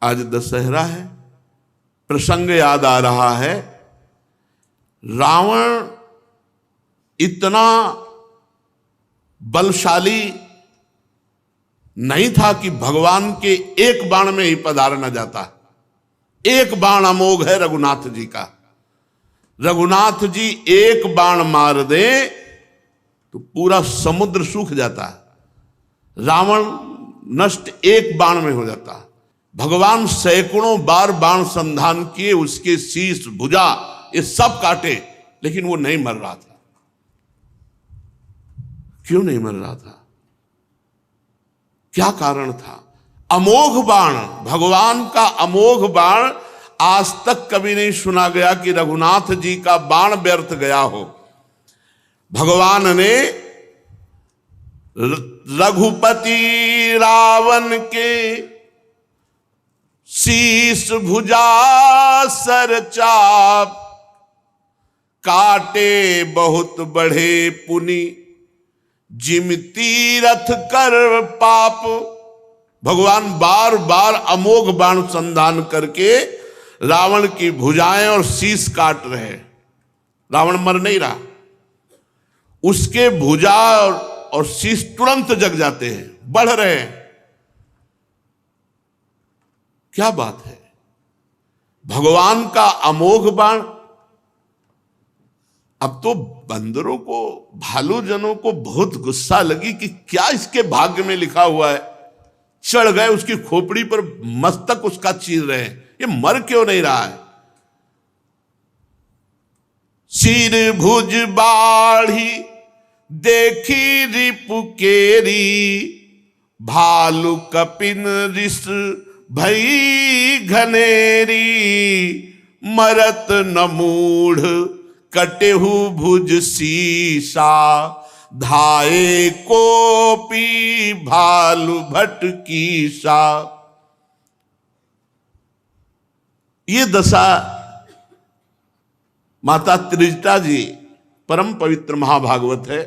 आज दशहरा है, प्रसंग याद आ रहा है। रावण इतना बलशाली नहीं था कि भगवान के एक बाण में ही पधार न जाता। एक बाण अमोघ है रघुनाथ जी का। रघुनाथ जी एक बाण मार दे तो पूरा समुद्र सूख जाता, रावण नष्ट एक बाण में हो जाता। भगवान सैकड़ों बार बाण संधान किए, उसके शीश भुजा ये सब काटे, लेकिन वो नहीं मर रहा था। क्यों नहीं मर रहा था? क्या कारण था? अमोघ बाण, भगवान का अमोघ बाण। आज तक कभी नहीं सुना गया कि रघुनाथ जी का बाण व्यर्थ गया हो। भगवान ने रघुपति रावण के शीश भुजा सर चाप, काटे बहुत बढ़े पुनि जिम तीरथ कर पाप। भगवान बार बार अमोघ बाण संधान करके रावण की भुजाएं और शीश काट रहे। रावण मर नहीं रहा, उसके भुजा और शीश तुरंत जग जाते हैं, बढ़ रहे हैं। क्या बात है? भगवान का अमोघ बाण। अब तो बंदरों को, भालूजनों को बहुत गुस्सा लगी कि क्या इसके भाग्य में लिखा हुआ है। चढ़ गए उसकी खोपड़ी पर, मस्तक उसका चीर रहे हैं। ये मर क्यों नहीं रहा है? सिर भुज बाढ़ी देखी रिपु केरी, भालू कपिन ऋष भई घनेरी, मरत न मूढ़ कटेहु भुज शीशा, धाये कोपी भालू भटकीसा। ये दशा माता त्रिजटा जी, परम पवित्र महाभागवत है।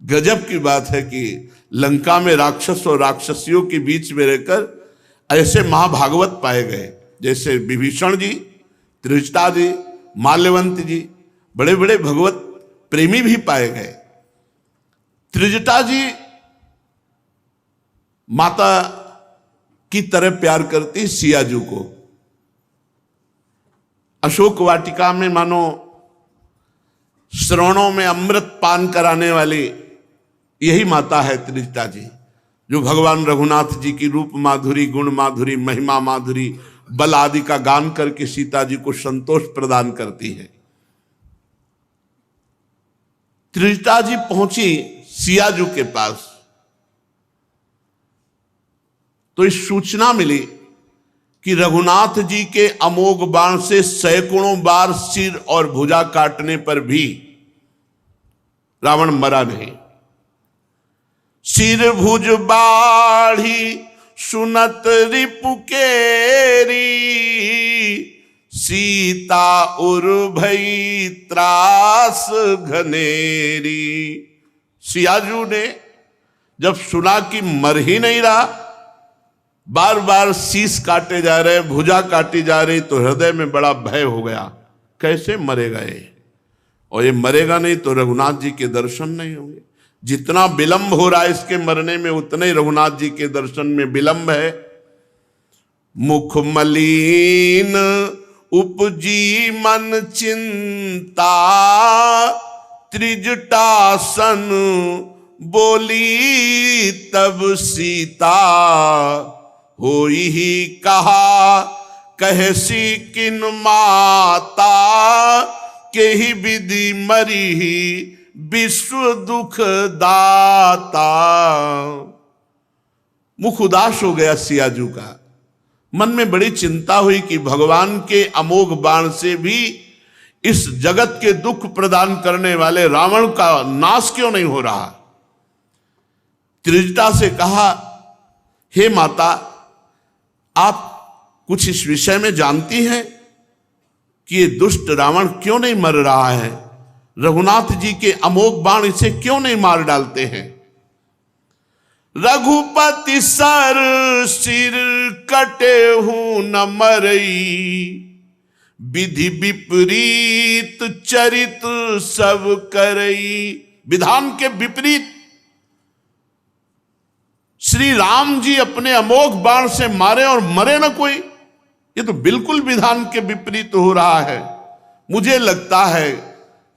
गजब की बात है कि लंका में राक्षस और राक्षसियों के बीच में रहकर ऐसे महाभागवत पाए गए, जैसे विभीषण जी, त्रिजटा जी, माल्यवंत जी, बड़े बड़े भगवत प्रेमी भी पाए गए। त्रिजटा जी माता की तरह प्यार करती सियाजू को। अशोक वाटिका में मानो श्रवणों में अमृत पान कराने वाली यही माता है त्रिजटा जी, जो भगवान रघुनाथ जी की रूप माधुरी, गुण माधुरी, महिमा माधुरी, बल आदि का गान करके सीता जी को संतोष प्रदान करती है। त्रिजटा जी पहुंची सियाजू के पास तो इस सूचना मिली कि रघुनाथ जी के अमोघ बाण से सैकड़ों बार सिर और भुजा काटने पर भी रावण मरा नहीं। सिर भुज बाढ़ी सुनत रिपु केरी, सीता उर भई त्रास घनेरी। सियाजू ने जब सुना कि मर ही नहीं रहा, बार बार शीश काटे जा रहे, भुजा काटी जा रही, तो हृदय में बड़ा भय हो गया, कैसे मरेगा ये? और ये मरेगा नहीं तो रघुनाथ जी के दर्शन नहीं होंगे। जितना विलंब हो रहा है इसके मरने में, उतने ही रघुनाथ जी के दर्शन में विलंब है। मुख मलिन उपजी मन चिंता, त्रिजटासन बोली तब सीता, होई ही कहा कहसी किन माता, के ही विधि मरी ही विश्व दुख दाता। मुख उदास हो गया सियाजू का। मन में बड़ी चिंता हुई कि भगवान के अमोघ बाण से भी इस जगत के दुख प्रदान करने वाले रावण का नाश क्यों नहीं हो रहा। त्रिजटा से कहा, हे माता, आप कुछ इस विषय में जानती हैं कि ये दुष्ट रावण क्यों नहीं मर रहा है? रघुनाथ जी के अमोघ बाण इसे क्यों नहीं मार डालते हैं? रघुपति सर सिर कटे हूं न मरई, विधि विपरीत चरित सब करई। विधान के विपरीत श्री राम जी अपने अमोघ बाण से मारे और मरे न कोई, ये तो बिल्कुल विधान के विपरीत हो रहा है। मुझे लगता है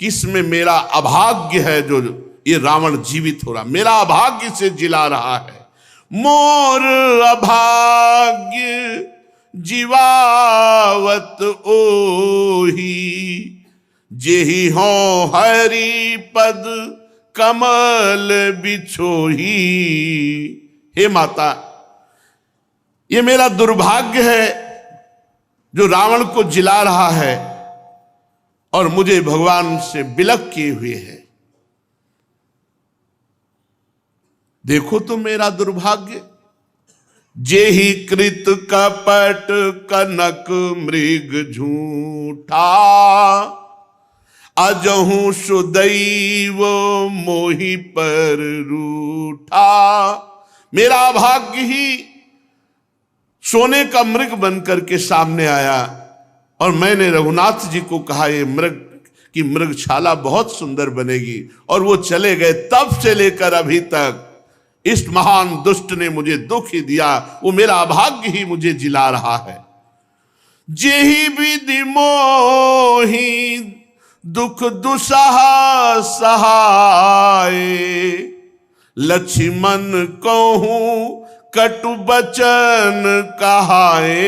कि इसमें मेरा अभाग्य है जो ये रावण जीवित हो रहा, मेरा अभाग्य से जिला रहा है। मोर अभाग्य जीवावत ओही, जेहि हो हरि पद कमल बिछोही। हे माता, ये मेरा दुर्भाग्य है जो रावण को जिला रहा है और मुझे भगवान से बिलक किए हुए है। देखो तो मेरा दुर्भाग्य। जेहि कृत कपट कनक मृग झूठा, अजहू सुदैव मोहि पर रूठा। मेरा भाग्य ही सोने का मृग बनकर के सामने आया और मैंने रघुनाथ जी को कहा ये मृग की मृगशाला बहुत सुंदर बनेगी, और वो चले गए। तब से लेकर अभी तक इस महान दुष्ट ने मुझे दुख ही दिया, वो मेरा अभाग्य ही मुझे जिला रहा है। जेहि विधि मोहि दुख दुसहा सहाय, लक्ष्मण कहूं कटु बचन कहाए।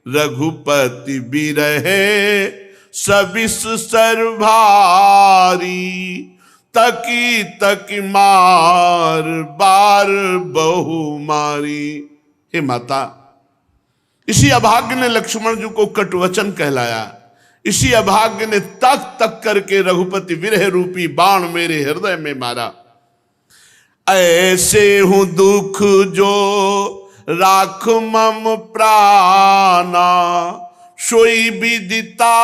रघुपति बिरहे सबिस सर्भारी, तकी तकी मार बार बहु मारी। हे माता, इसी अभाग्य ने लक्ष्मण जी को कटुवचन कहलाया। इसी अभाग्य ने तक तक करके रघुपति विरह रूपी बाण मेरे हृदय में मारा। ऐसे हूं दुख जो राख मम प्राणा, सोई विदिता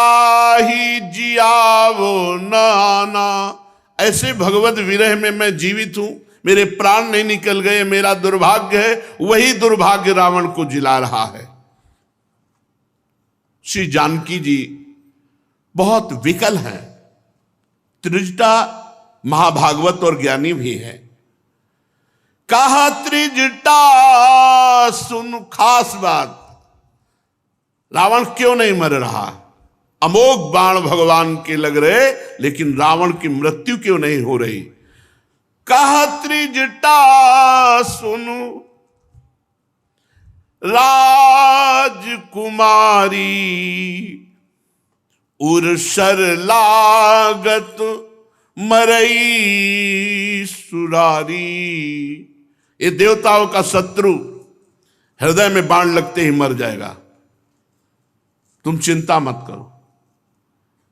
ही जियावो नाना। ऐसे भगवत विरह में मैं जीवित हूं, मेरे प्राण नहीं निकल गए, मेरा दुर्भाग्य है। वही दुर्भाग्य रावण को जिला रहा है। श्री जानकी जी बहुत विकल हैं, त्रिजटा महाभागवत और ज्ञानी भी है। कहा त्रिजटा सुन खास बात, रावण क्यों नहीं मर रहा? अमोघ बाण भगवान के लग रहे, लेकिन रावण की मृत्यु क्यों नहीं हो रही? कहा त्रिजटा सुनु राजकुमारी, उर्सर लागत मरई सुरारी। ये देवताओं का शत्रु हृदय में बाण लगते ही मर जाएगा, तुम चिंता मत करो।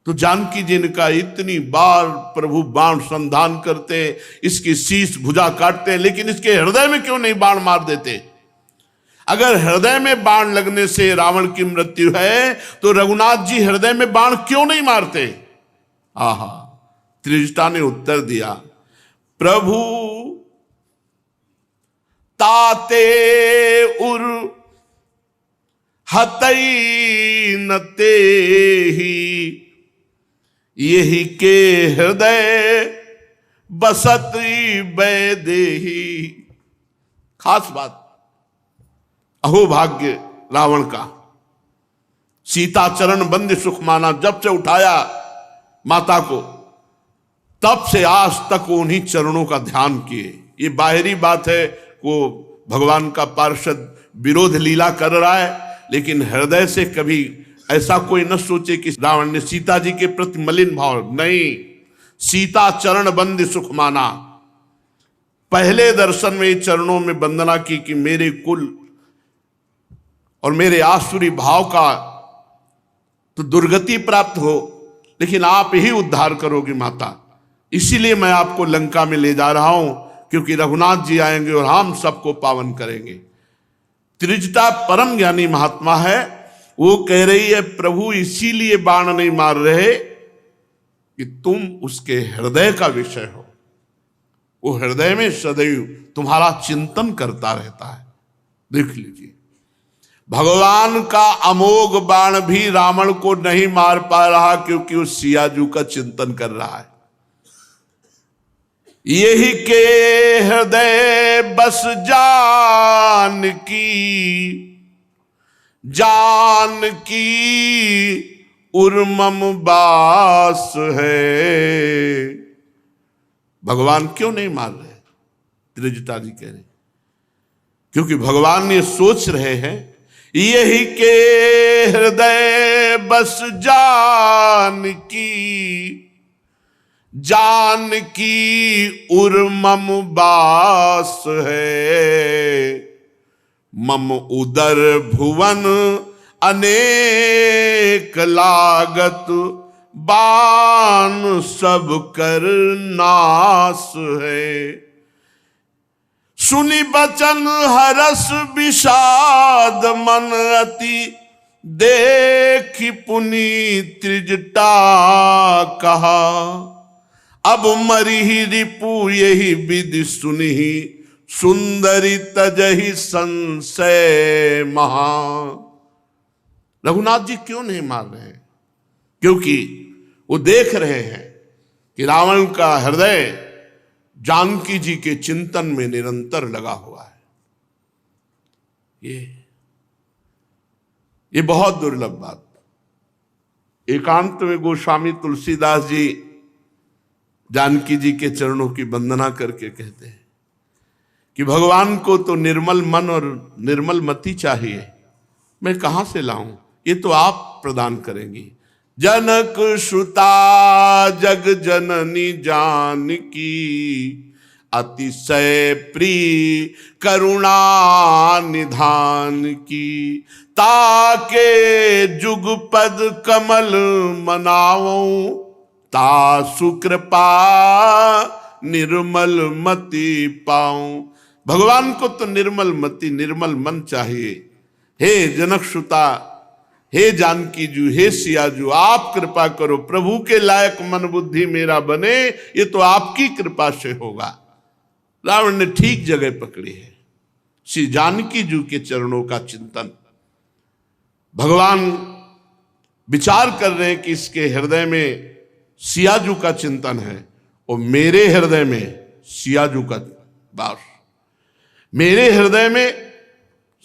तो जानकी जी ने कहा, इतनी बार प्रभु बाण संधान करते, इसकी शीश भुजा काटते हैं, लेकिन इसके हृदय में क्यों नहीं बाण मार देते? अगर हृदय में बाण लगने से रावण की मृत्यु है, तो रघुनाथ जी हृदय में बाण क्यों नहीं मारते? आहा, त्रिजटा ने उत्तर दिया, प्रभु ताते उर हतई न तेहि, यही के हृदय बसत बैदेही। खास बात, अहो भाग्य रावण का। सीता चरण बंद सुख माना, जब से उठाया माता को, तब से आज तक उन्हीं चरणों का ध्यान किए। ये बाहरी बात है, वो भगवान का पार्षद विरोध लीला कर रहा है, लेकिन हृदय से कभी ऐसा कोई न सोचे कि रावण ने सीता जी के प्रति मलिन भाव नहीं। सीता चरण बंद सुख माना, पहले दर्शन में चरणों में वंदना की कि मेरे कुल और मेरे आसुरी भाव का तो दुर्गति प्राप्त हो, लेकिन आप ही उद्धार करोगे माता। इसीलिए मैं आपको लंका में ले जा रहा हूं, क्योंकि रघुनाथ जी आएंगे और हम सबको पावन करेंगे। त्रिजटा परम ज्ञानी महात्मा है, वो कह रही है, प्रभु इसीलिए बाण नहीं मार रहे कि तुम उसके हृदय का विषय हो। वो हृदय में सदैव तुम्हारा चिंतन करता रहता है। देख लीजिए, भगवान का अमोघ बाण भी रावण को नहीं मार पा रहा, क्योंकि वो सियाजू का चिंतन कर रहा है। यही के हृदय बस जान की उर्मम बास है। भगवान क्यों नहीं मार रहे? त्रिजटा जी कह रहे, क्योंकि भगवान ये सोच रहे हैं, यही के हृदय बस जान की उर्मम बास है। मम उदर भुवन अनेक लागत, बान सब कर नास है। सुनी बचन हरस विषाद मन अति, देखी पुनि त्रिजटा कहा। अब मरिहि रिपु यही विधि सुनिहि, सुंदरी तजहि संशय महा। रघुनाथ जी क्यों नहीं मार रहे हैं? क्योंकि वो देख रहे हैं कि रावण का हृदय जानकी जी के चिंतन में निरंतर लगा हुआ है। ये बहुत दुर्लभ बात। एकांत में गोस्वामी तुलसीदास जी जानकी जी के चरणों की वंदना करके कहते हैं कि भगवान को तो निर्मल मन और निर्मल मति चाहिए, मैं कहां से लाऊं? ये तो आप प्रदान करेंगी। जनक सुता जग जननी जानकी, अतिशय प्रिय करुणा निधान की। ताके जुगपद कमल मनाऊं, ता सुकृपा निर्मल मति पाऊं। भगवान को तो निर्मल मति निर्मल मन चाहिए। हे जनक सुता, हे जानकी जू, हे सियाजू, आप कृपा करो, प्रभु के लायक मन बुद्धि मेरा बने, ये तो आपकी कृपा से होगा। रावण ने ठीक जगह पकड़ी है, श्री जानकी जू के चरणों का चिंतन। भगवान विचार कर रहे हैं कि इसके हृदय में सियाजू का चिंतन है और मेरे हृदय में सियाजू का वास। मेरे हृदय में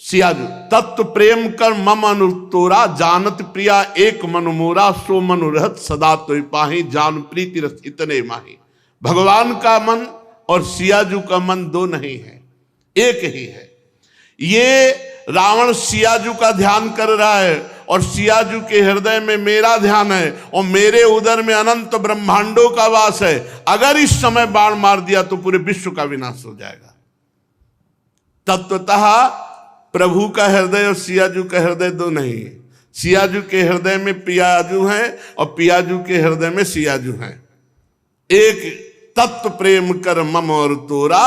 सियाजू तत्व प्रेम कर मम अनुतोरा, जानत प्रिया एक मनु मोरा, सो मनु रहत सदा तो पाही, जान प्रीति रस इतने माही। भगवान का मन और सियाजू का मन दो नहीं है, एक ही है। ये रावण सियाजू का ध्यान कर रहा है और सियाजू के हृदय में मेरा ध्यान है और मेरे उदर में अनंत ब्रह्मांडों का वास है। अगर इस समय बाण मार दिया तो पूरे विश्व का विनाश हो जाएगा। तत्वतः प्रभु का हृदय और सियाजू का हृदय दो नहीं है। सियाजू के हृदय में पियाजू है और पियाजू के हृदय में सियाजू है। एक तत्व प्रेम कर मम और तोरा,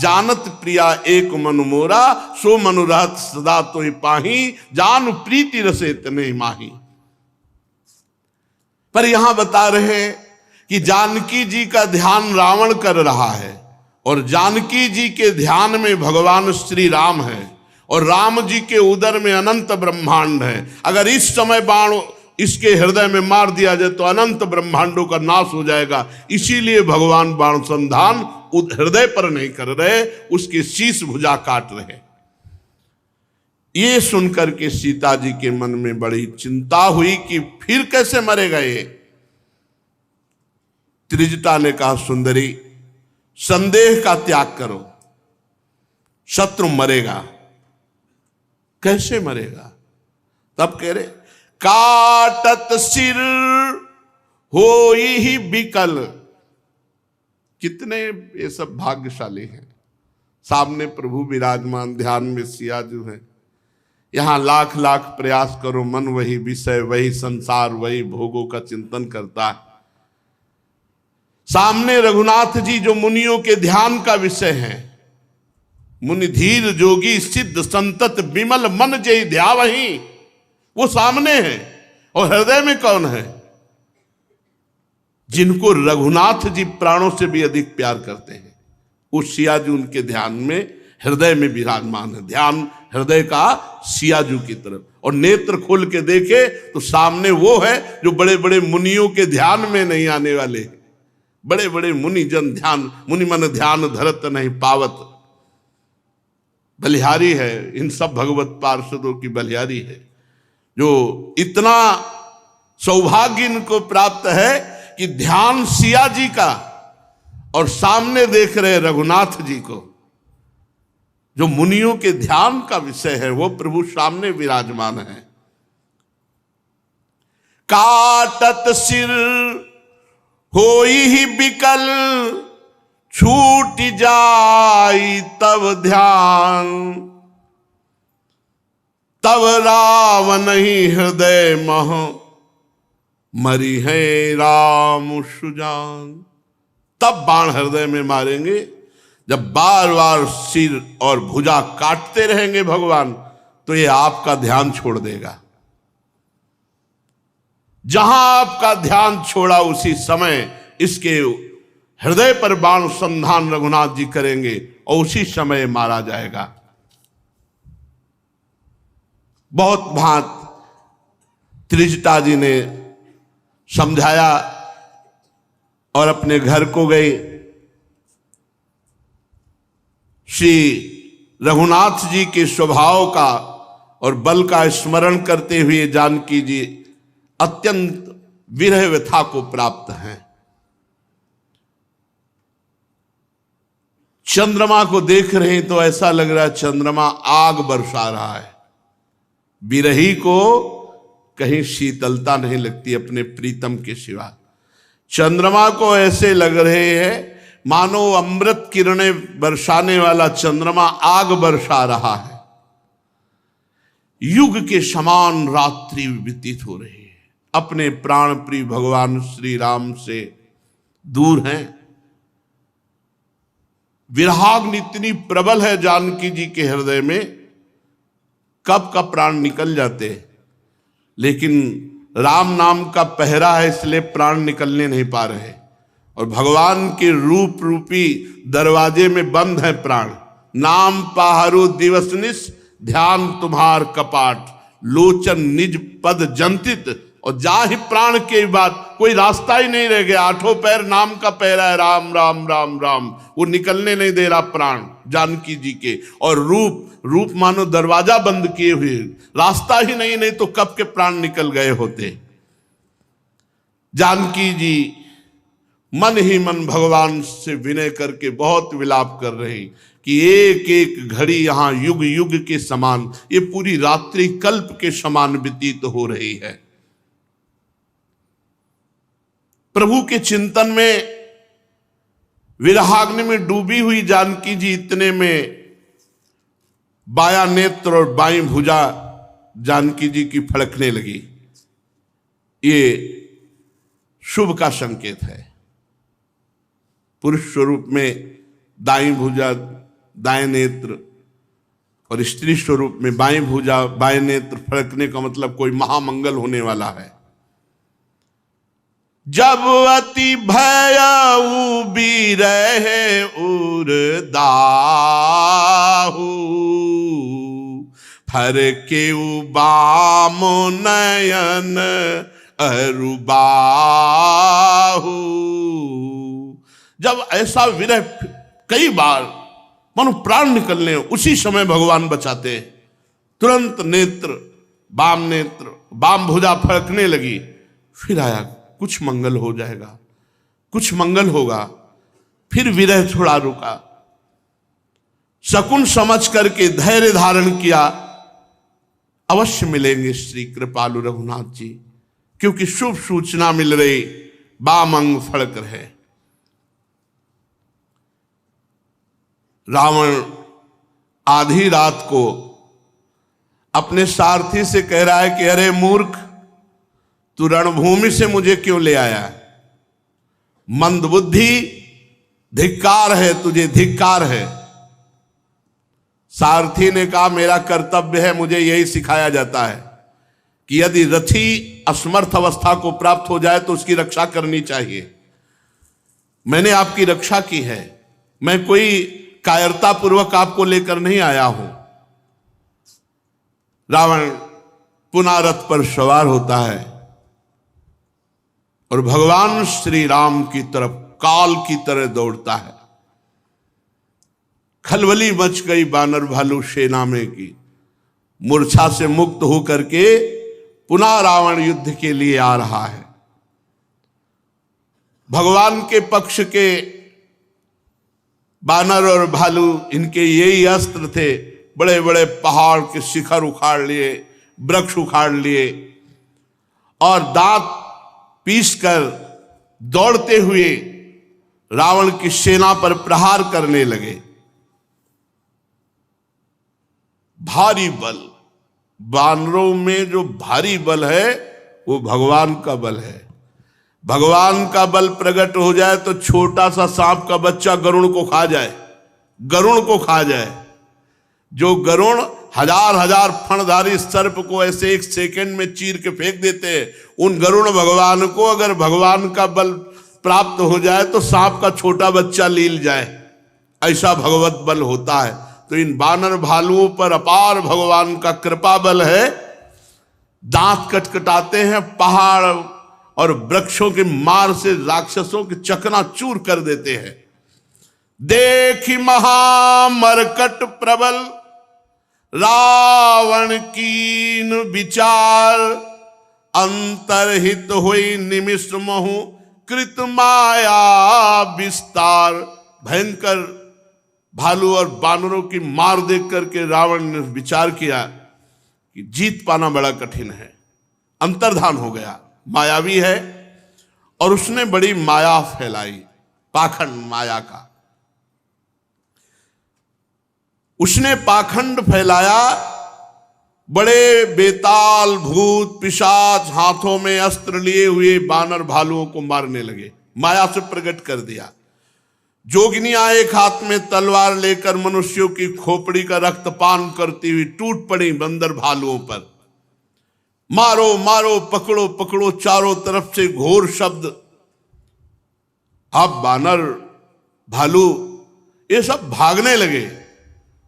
जानत प्रिया एक मनु मोरा, सो मनु रहत सदा तो पाही, जान प्रीति रसे तने माही। पर यहां बता रहे हैं कि जानकी जी का ध्यान रावण कर रहा है और जानकी जी के ध्यान में भगवान श्री राम है और राम जी के उदर में अनंत ब्रह्मांड है। अगर इस समय बाण इसके हृदय में मार दिया जाए तो अनंत ब्रह्मांडों का नाश हो जाएगा। इसीलिए भगवान बाण संधान हृदय पर नहीं कर रहे, उसके शीश भुजा काट रहे। ये सुनकर के सीता जी के मन में बड़ी चिंता हुई कि फिर कैसे मरेगा ये। त्रिजटा ने कहा, सुंदरी संदेह का त्याग करो, शत्रु मरेगा। कैसे मरेगा? तब कह रहे, काटत सिर होई ही बिकल। कितने ये सब भाग्यशाली हैं। सामने प्रभु विराजमान, ध्यान में सियाजू है। यहां लाख लाख प्रयास करो, मन वही विषय, वही संसार, वही भोगों का चिंतन करता है। सामने रघुनाथ जी जो मुनियों के ध्यान का विषय है। मुनि धीर जोगी सिद्ध संतत विमल मन जय ध्यावहीं, वो सामने है। और हृदय में कौन है? जिनको रघुनाथ जी प्राणों से भी अधिक प्यार करते हैं, उस सियाजू उनके ध्यान में हृदय में विराजमान है। ध्यान हृदय का सियाजू की तरफ, और नेत्र खोल के देखे तो सामने वो है जो बड़े बड़े मुनियों के ध्यान में नहीं आने वाले। बड़े बड़े मुनि जन ध्यान, मुनि मन ध्यान धरत नहीं पावत, बलिहारी है, इन सब भगवत पार्षदों की बलिहारी है, जो इतना सौभाग्य इनको प्राप्त है कि ध्यान सिया जी का और सामने देख रहे रघुनाथ जी को, जो मुनियों के ध्यान का विषय है, वो प्रभु सामने विराजमान है। काटत सिर होई ही बिकल, छूट जाई तब ध्यान, तब रावण ही हृदय मह, मरी है राम सुजान। तब बाण हृदय में मारेंगे जब बार बार सिर और भुजा काटते रहेंगे भगवान, तो ये आपका ध्यान छोड़ देगा। जहां आपका ध्यान छोड़ा उसी समय इसके हृदय पर बाण संधान रघुनाथ जी करेंगे और उसी समय मारा जाएगा। बहुत भांत त्रिजटा जी ने समझाया और अपने घर को गए। श्री रघुनाथ जी के स्वभाव का और बल का स्मरण करते हुए जानकी जी अत्यंत विरह व्यथा को प्राप्त हैं। चंद्रमा को देख रहे हैं तो ऐसा लग रहा है चंद्रमा आग बरसा रहा है। विरही को कहीं शीतलता नहीं लगती अपने प्रीतम के सिवा। चंद्रमा को ऐसे लग रहे हैं मानो अमृत किरणें बरसाने वाला चंद्रमा आग बरसा रहा है। युग के समान रात्रि व्यतीत हो रही है। अपने प्राण प्रिय भगवान श्री राम से दूर हैं। विरहाग्नि इतनी प्रबल है जानकी जी के हृदय में, कब का प्राण निकल जाते, लेकिन राम नाम का पहरा है इसलिए प्राण निकलने नहीं पा रहे। और भगवान के रूप रूपी दरवाजे में बंद है प्राण। नाम पाहरु दिवस निस, ध्यान तुम्हार कपाट, लोचन निज पद जंतित। और जा ही प्राण के बाद कोई रास्ता ही नहीं रह गया। आठों पैर नाम का पहरा है, राम राम राम राम, वो निकलने नहीं दे रहा प्राण जानकी जी के। और रूप मानो दरवाजा बंद किए हुए, रास्ता ही नहीं तो कब के प्राण निकल गए होते। जानकी जी मन ही मन भगवान से विनय करके बहुत विलाप कर रही कि एक एक घड़ी यहां युग युग के समान, ये पूरी रात्रि कल्प के समान व्यतीत हो रही है। प्रभु के चिंतन में विरहाग्नि में डूबी हुई जानकी जी इतने में बाया नेत्र और बाईं भुजा जानकी जी की फड़कने लगी। ये शुभ का संकेत है। पुरुष स्वरूप में दाईं भुजा दाएं नेत्र और स्त्री स्वरूप में बाईं भुजा बाएं नेत्र फड़कने का मतलब कोई महामंगल होने वाला है। जब अति भय रहे उरदाहु, फरके बाम नयन अरुबाहु। जब ऐसा विरह कई बार मानो प्राण निकलने, उसी समय भगवान बचाते। तुरंत नेत्र बाम भुजा फड़कने लगी। फिर आया कुछ मंगल हो जाएगा, कुछ मंगल होगा। फिर विरह थोड़ा रुका। शकुन समझ करके धैर्य धारण किया, अवश्य मिलेंगे श्री कृपालु रघुनाथ जी, क्योंकि शुभ सूचना मिल रही, बाम अंग फड़क रहे। रावण आधी रात को अपने सारथी से कह रहा है कि अरे मूर्ख, तू रणभूमि से मुझे क्यों ले आया? मंद बुद्धि, धिक्कार है तुझे, धिक्कार है। सारथी ने कहा मेरा कर्तव्य है, मुझे यही सिखाया जाता है कि यदि रथी असमर्थ अवस्था को प्राप्त हो जाए तो उसकी रक्षा करनी चाहिए। मैंने आपकी रक्षा की है, मैं कोई कायरता पूर्वक आपको लेकर नहीं आया हूं। रावण पुनः रथ पर सवार होता है और भगवान श्री राम की तरफ काल की तरह दौड़ता है। खलबली मच गई बानर भालू सेना में की। मूर्छा से मुक्त होकर के पुनः रावण युद्ध के लिए आ रहा है। भगवान के पक्ष के बानर और भालू, इनके यही अस्त्र थे। बड़े बड़े पहाड़ के शिखर उखाड़ लिए, वृक्ष उखाड़ लिए और दांत पीसकर दौड़ते हुए रावण की सेना पर प्रहार करने लगे। भारी बल, बानरों में जो भारी बल है वो भगवान का बल है। भगवान का बल प्रकट हो जाए तो छोटा सा सांप का बच्चा गरुड़ को खा जाए, गरुड़ को खा जाए। जो गरुड़ हजार हजार फणधारी सर्प को ऐसे एक सेकंड में चीर के फेंक देते हैं, उन गरुड़ भगवान को अगर भगवान का बल प्राप्त हो जाए तो सांप का छोटा बच्चा लील जाए, ऐसा भगवत बल होता है। तो इन बानर भालुओं पर अपार भगवान का कृपा बल है। दांत कटकटाते हैं, पहाड़ और वृक्षों के मार से राक्षसों के चकनाचूर कर देते हैं। देखी महामरकट प्रबल रावण कीन विचार, अंतरहित हुई निमिष महु कृत माया विस्तार। भयंकर भालू और बानरों की मार देख करके रावण ने विचार किया कि जीत पाना बड़ा कठिन है। अंतर्धान हो गया, मायावी है और उसने बड़ी माया फैलाई, पाखंड माया का उसने पाखंड फैलाया। बड़े बेताल भूत पिशाच हाथों में अस्त्र लिए हुए बानर भालुओं को मारने लगे, माया से प्रकट कर दिया। जोगिनियां एक हाथ में तलवार लेकर मनुष्यों की खोपड़ी का रक्तपान करती हुई टूट पड़ी बंदर भालुओं पर। मारो मारो, पकड़ो पकड़ो, चारों तरफ से घोर शब्द। अब बानर भालू ये सब भागने लगे,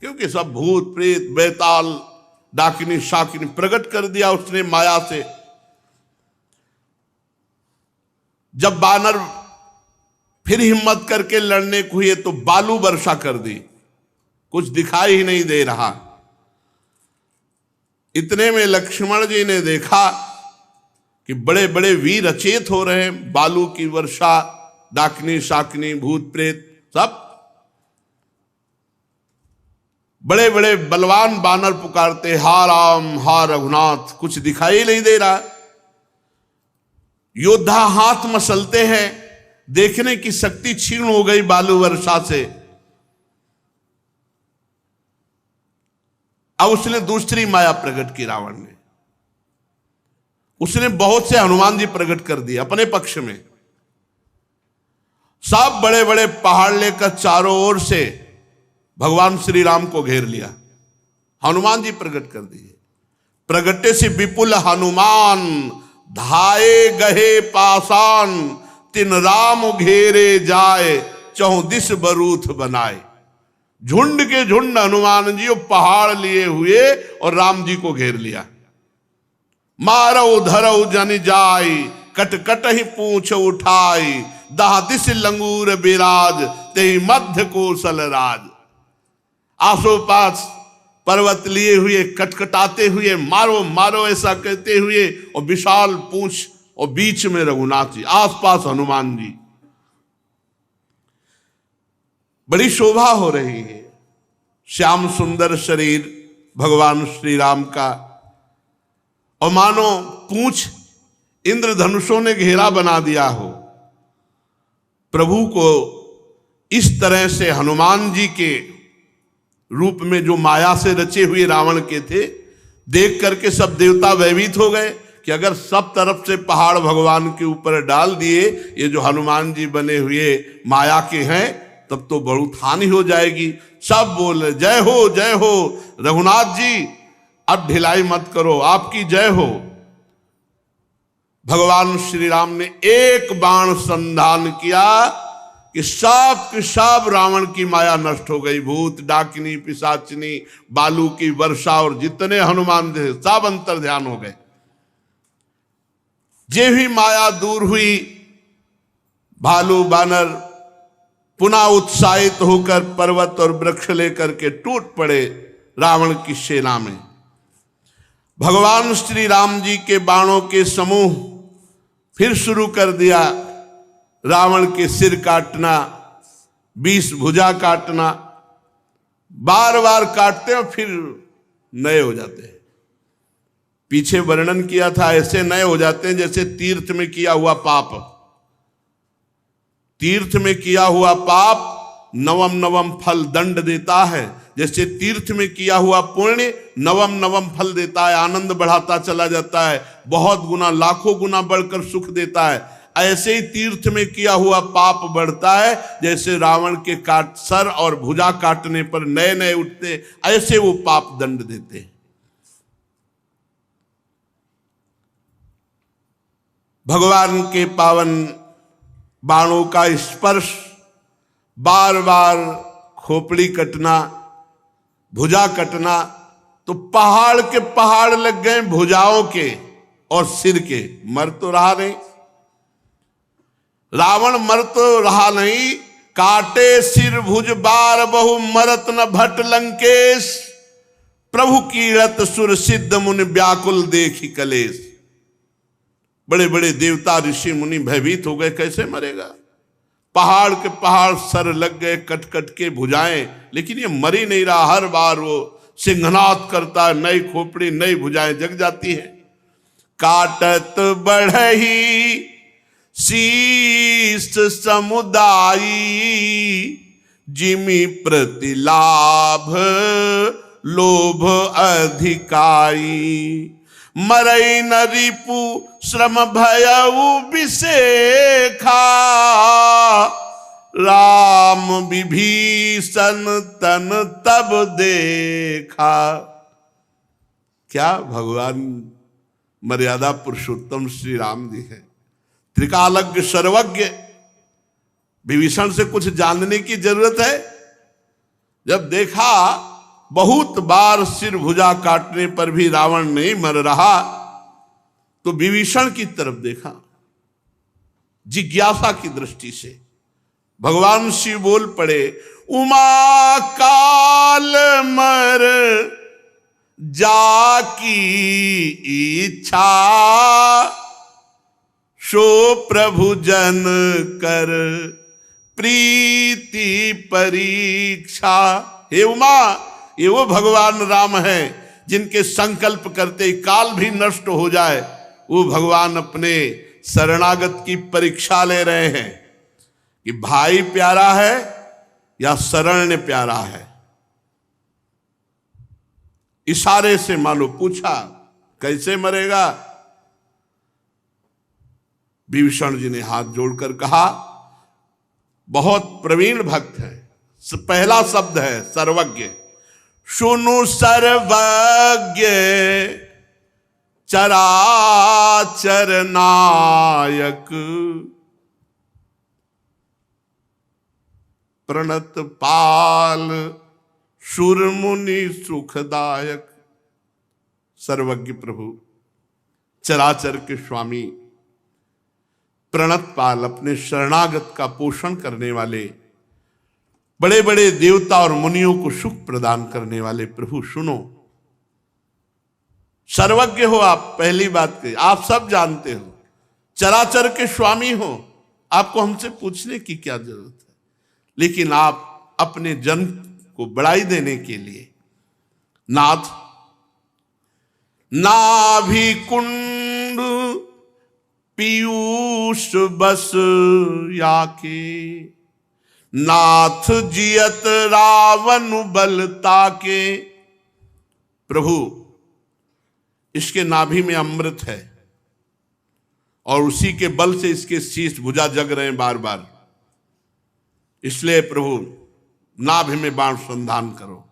क्योंकि सब भूत प्रेत बेताल डाकिनी शाकिनी प्रकट कर दिया उसने माया से। जब बानर फिर हिम्मत करके लड़ने को हुए तो बालू वर्षा कर दी, कुछ दिखाई ही नहीं दे रहा। इतने में लक्ष्मण जी ने देखा कि बड़े बड़े वीर अचेत हो रहे हैं। बालू की वर्षा, डाकनी शाकनी भूत प्रेत सब बड़े बड़े बलवान बानर पुकारते, हा राम हा रघुनाथ। कुछ दिखाई नहीं दे रहा। योद्धा हाथ मसलते हैं, देखने की शक्ति छीन हो गई बालू वर्षा से। अब उसने दूसरी माया प्रकट की रावण ने। उसने बहुत से हनुमान जी प्रकट कर दिए अपने पक्ष में। सब बड़े बड़े पहाड़ लेकर चारों ओर से भगवान श्री राम को घेर लिया। हनुमान जी प्रकट कर दिए। प्रगटे से विपुल हनुमान, धाये गहे पासान, तिन राम घेरे जाए, चौदिस बरूथ बनाए। झुंड के झुंड हनुमान जी पहाड़ लिए हुए और राम जी को घेर लिया। मारो धरो जन जाई, कट कट ही पूछ उठाई, दह दिस लंगूर बिराज, ते मध्य कौशल राज। आसोपास पर्वत लिए हुए कटकटाते हुए मारो मारो ऐसा कहते हुए और विशाल पूंछ और बीच में रघुनाथ जी, आसपास हनुमान जी। बड़ी शोभा हो रही है। श्याम सुंदर शरीर भगवान श्री राम का, और मानो पूंछ इंद्रधनुषों ने घेरा बना दिया हो। प्रभु को इस तरह से हनुमान जी के रूप में जो माया से रचे हुए रावण के थे, देख करके सब देवता भयभीत हो गए कि अगर सब तरफ से पहाड़ भगवान के ऊपर डाल दिए, ये जो हनुमान जी बने हुए माया के हैं, तब तो बहुत हानि हो जाएगी। सब बोले जय हो रघुनाथ जी, अब ढिलाई मत करो, आपकी जय हो। भगवान श्री राम ने एक बाण संधान किया कि सब के सब रावण की माया नष्ट हो गई। भूत, डाकिनी, पिशाचिनी, बालू की वर्षा और जितने हनुमान थे सब अंतर ध्यान हो गए। जे भी माया दूर हुई, भालू बानर पुनः उत्साहित होकर पर्वत और वृक्ष लेकर के टूट पड़े रावण की सेना में। भगवान श्री राम जी के बाणों के समूह फिर शुरू कर दिया रावण के सिर काटना, 20 भुजा काटना। बार बार काटते हैं फिर नए हो जाते हैं। पीछे वर्णन किया था, ऐसे नए हो जाते हैं जैसे तीर्थ में किया हुआ पाप। तीर्थ में किया हुआ पाप नवम नवम फल दंड देता है, जैसे तीर्थ में किया हुआ पुण्य नवम नवम फल देता है, आनंद बढ़ाता चला जाता है, बहुत गुना लाखों गुना बढ़कर सुख देता है। ऐसे ही तीर्थ में किया हुआ पाप बढ़ता है, जैसे रावण के सर और भुजा काटने पर नए नए उठते, ऐसे वो पाप दंड देते हैं। भगवान के पावन बाणों का स्पर्श, बार बार खोपड़ी कटना, भुजा कटना, तो पहाड़ के पहाड़ लग गए भुजाओं के और सिर के। मर तो रहा नहीं, रावण मर तो रहा नहीं। काटे सिर भुज बार बहु मरत न भट लंकेश, प्रभु कीरत सुर सिद्ध मुनि व्याकुल देखी कलेश। बड़े बड़े देवता ऋषि मुनि भयभीत हो गए, कैसे मरेगा। पहाड़ के पहाड़ सर लग गए, कट कट के भुजाएं, लेकिन ये मर ही नहीं रहा। हर बार वो सिंहनाद करता है, नई खोपड़ी नई भुजाएं जग जाती है। काटत बढ़ही शीस समुदायी, जिमि प्रतिलाभ लोभ अधिकाई। मरई न रिपु श्रम भयउ विषेखा, राम विभीषण तन तब देखा। क्या भगवान मर्यादा पुरुषोत्तम श्री राम जी है, त्रिकालज्ञ सर्वज्ञ। विभीषण से कुछ जानने की जरूरत है। जब देखा बहुत बार सिर भुजा काटने पर भी रावण नहीं मर रहा, तो विभीषण की तरफ देखा जिज्ञासा की दृष्टि से। भगवान शिव बोल पड़े, उमा काल मर जाकी इच्छा, सो प्रभु जन कर प्रीति परीक्षा। हे उमा, ये वो भगवान राम है जिनके संकल्प करते ही काल भी नष्ट हो जाए। वो भगवान अपने शरणागत की परीक्षा ले रहे हैं कि भाई प्यारा है या शरण्य प्यारा है। इशारे से मानो पूछा, कैसे मरेगा। विभीषण जी ने हाथ जोड़कर कहा, बहुत प्रवीण भक्त है। पहला शब्द है सर्वज्ञ। सुनु सर्वज्ञ चराचर नायक, प्रणत पाल सुर मुनि सुखदायक। सर्वज्ञ प्रभु, चराचर के स्वामी, प्रणत पाल, अपने शरणागत का पोषण करने वाले, बड़े बड़े देवता और मुनियों को सुख प्रदान करने वाले प्रभु सुनो। सर्वज्ञ हो आप, पहली बात कही, आप सब जानते हो, चराचर के स्वामी हो, आपको हमसे पूछने की क्या जरूरत है। लेकिन आप अपने जन को बढ़ाई देने के लिए नाथ नाभि कुंड पीयूष बस याके, नाथ जियत रावण बल ताके। प्रभु, इसके नाभि में अमृत है और उसी के बल से इसके शीश भुजा जग रहे हैं बार बार। इसलिए प्रभु नाभि में बाण संधान करो।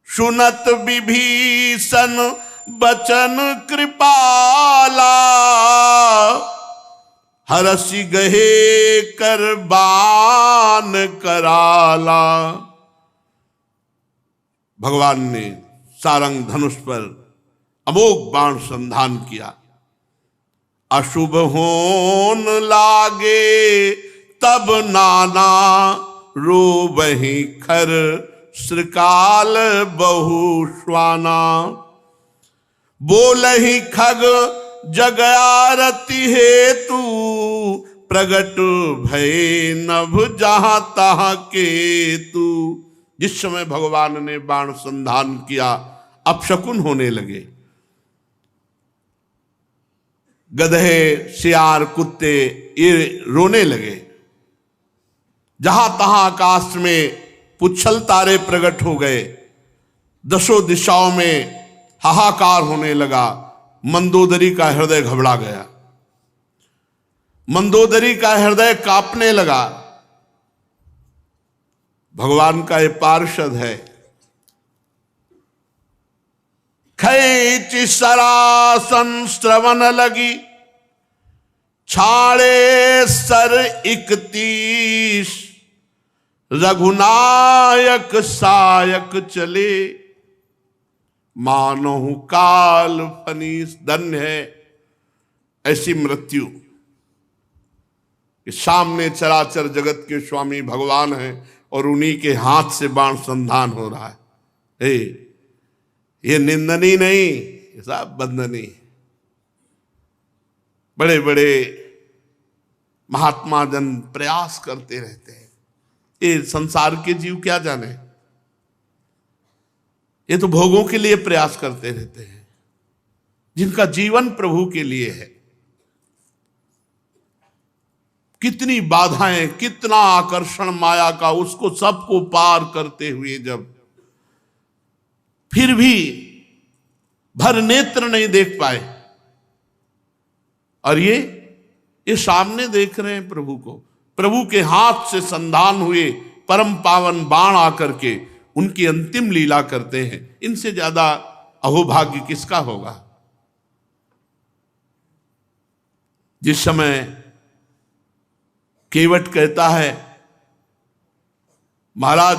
सुनत विभीषण बचन कृपाला, हरसि गहे कर बान कराला। भगवान ने सारंग धनुष पर अमोघ बाण संधान किया। अशुभ होन लागे तब नाना, रोबहि खर श्रृकाल बहु श्वाना। बोलहि खग जग आरती हेतु, प्रगट भय नभ जहां तहां केतु। जिस समय भगवान ने बाण संधान किया अपशकुन होने लगे। गधे, सियार, कुत्ते ये रोने लगे। जहां तहां आकाश में पुच्छल तारे प्रकट हो गए। दसों दिशाओं में हाहाकार होने लगा। मंदोदरी का हृदय घबरा गया। मंदोदरी का हृदय कांपने लगा। भगवान का ये पार्षद है। खैच सरासन श्रवण लगी, छाड़े सर 31। रघुनायक सायक चले, मानहु काल फनीस। धन्य है ऐसी मृत्यु कि सामने चराचर जगत के स्वामी भगवान हैं और उन्हीं के हाथ से बाण संधान हो रहा है। ये निंदनीय नहीं, ये सब बंदनीय। बड़े बड़े महात्मा जन प्रयास करते रहते हैं। ये संसार के जीव क्या जाने, ये तो भोगों के लिए प्रयास करते रहते हैं। जिनका जीवन प्रभु के लिए है, कितनी बाधाएं, कितना आकर्षण माया का, उसको सबको पार करते हुए जब फिर भी भर नेत्र नहीं देख पाए, और ये सामने देख रहे हैं प्रभु को। प्रभु के हाथ से संधान हुए परम पावन बाण आकर के उनकी अंतिम लीला करते हैं। इनसे ज्यादा अहोभाग्य किसका होगा। जिस समय केवट कहता है, महाराज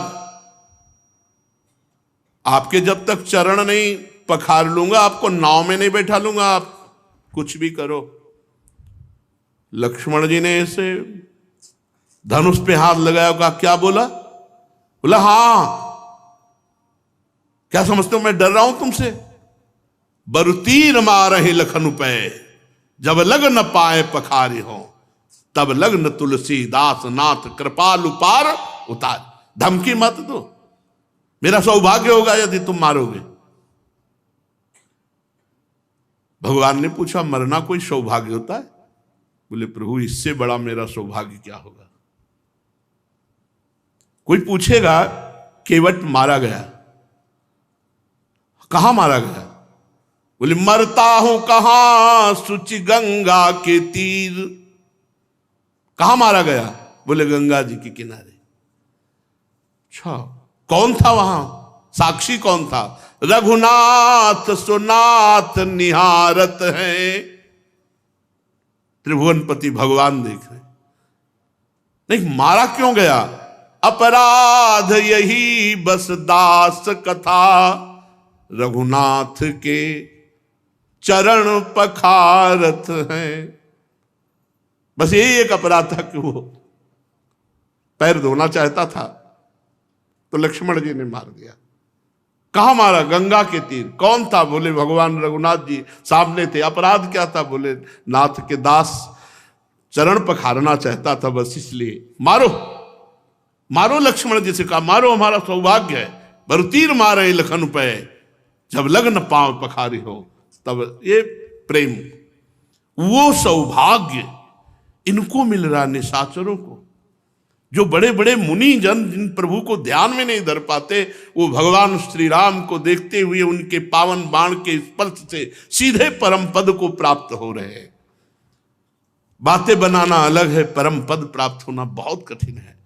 आपके जब तक चरण नहीं पखार लूंगा, आपको नाव में नहीं बैठा लूंगा, आप कुछ भी करो। लक्ष्मण जी ने ऐसे धनुष पे हाथ लगाया, कहा क्या बोला? बोला हाँ, क्या समझते हो मैं डर रहा हूं तुमसे? बरुतीर मारहि लखन पे, जब लग न पाए पखारी हो, तब लग्न तुलसीदास नाथ कृपालु पार उतार। धमकी मत दो, मेरा सौभाग्य होगा यदि तुम मारोगे। भगवान ने पूछा मरना कोई सौभाग्य होता है? बोले प्रभु इससे बड़ा मेरा सौभाग्य क्या होगा। कोई पूछेगा केवट मारा गया, कहां मारा गया? बोले मरता हूं कहां, सुचि गंगा के तीर। कहां मारा गया? बोले गंगा जी के किनारे। अच्छा, कौन था वहां? साक्षी कौन था? रघुनाथ सुनाथ निहारत है। त्रिभुवनपति भगवान देख रहे। नहीं, मारा क्यों गया? अपराध यही बस दास कथा, रघुनाथ के चरण पखारत हैं। बस यही एक अपराध था कि वो पैर धोना चाहता था, तो लक्ष्मण जी ने मार दिया। कहां मारा? गंगा के तीर। कौन था? बोले भगवान रघुनाथ जी सामने थे। अपराध क्या था? बोले नाथ के दास चरण पखारना चाहता था, बस इसलिए। मारो मारो, लक्ष्मण जी से कहा मारो, हमारा सौभाग्य है। बरुतीर मारे लखन पे, जब लग्न पांव पखारी हो। तब ये प्रेम, वो सौभाग्य इनको मिल रहा, निशाचरों को। जो बड़े बड़े मुनि जन जिन प्रभु को ध्यान में नहीं धर पाते, वो भगवान श्री राम को देखते हुए उनके पावन बाण के स्पर्श से सीधे परम पद को प्राप्त हो रहे हैं। बातें बनाना अलग है, परम पद प्राप्त होना बहुत कठिन है।